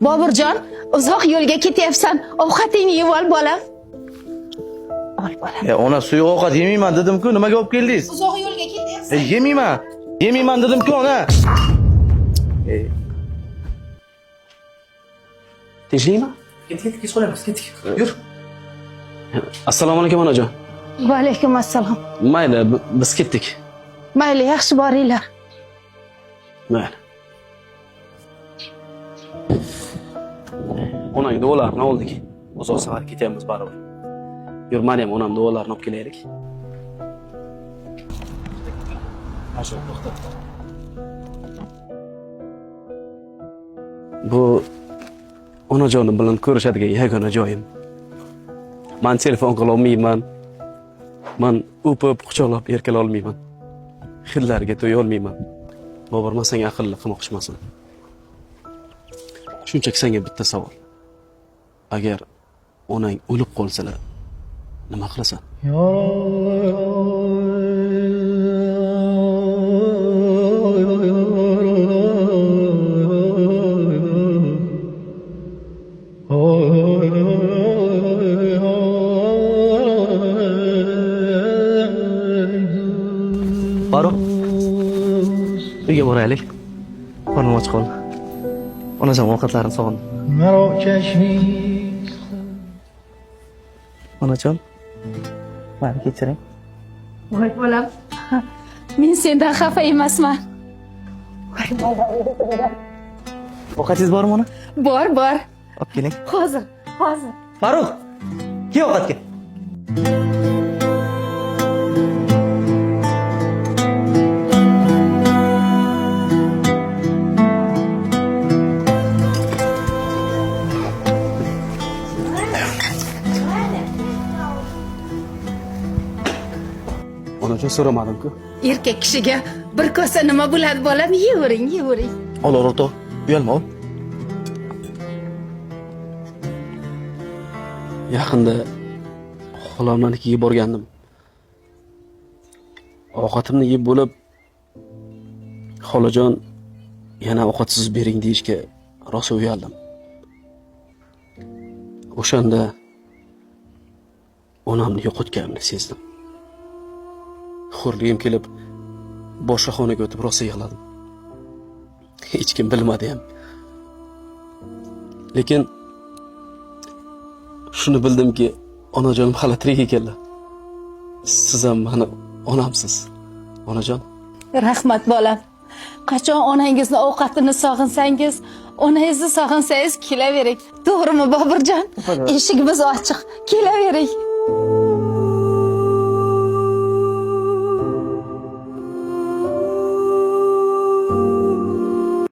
Boburjon, uzoq yo'lga ketyapsan. Ovqatingni yeb ol, bolam. Ol, bolam. Ona suyuq ovqat yemayman dedim-ku, nimaga olib keldingiz? Uzoq yo'lga ketyapsan. Yemayman. Yemayman dedim-ku, ona. Tinchlikmi? Ketdik, kech qolamiz, ketdik. Yur. Assalomu alaykum onajon. Va alaykum assalom. Mayli, biz ketdik. Mayli, yaxshi boringlar. Mayli. Onang duolarini oldik. Uzoq safar ketyapmiz baribir. Yur, men ham onam duolarini olib kelaylik. Masha to'xta. Bu onajonim bilan ko'rishadigan yagona joyim. Men telefon qila olmayman. Men o'pib, quchoqlab erkala olmayman. Xillarga to'ya olmayman. Bobur, men senga aqlli qilmoqchiman. Shunchaki senga bitta savol. Agar onang o'lib qolsalar, nima qilasan? Farruh. Uyga boraylik. Qornim och qoldi. Onajon ovqatlarini sog'indim. Onajon. Meni kechiring. Voy bolam. Men sendan xafa emasman. Ovqatingiz bormi ona? Bor. Olib keling. Hozir. Farruh. Kel ovqatga. Onajon so'ramadim-ku. Erkak kishiga bir kosa nima bo'ladi, bolam? Yeyvering. Ol, o'rtoq. Uyalma ol. Yaqinda xolamnikiga borgandim. Ovqatimni yeb bo'lib, xolajon yana ovqatsiz bering deyishga rosa uyaldim. O'shanda onamni yo'qotganimni sezdim. Xo'rligim kelib, boshqa xonaga o'tib rosa yig'ladim. Hech kim bilmadi ham. Lekin shuni bildimki, onajonim hali tirik ekanlar. Siz ham meni onamsiz, onajon. Rahmat bolam. Qachon onangizni ovqatini sog'insangiz, onangizni sog'insangiz kelavering. To'g'rimi, Boburjon? Eshigimiz ochiq. Kelavering.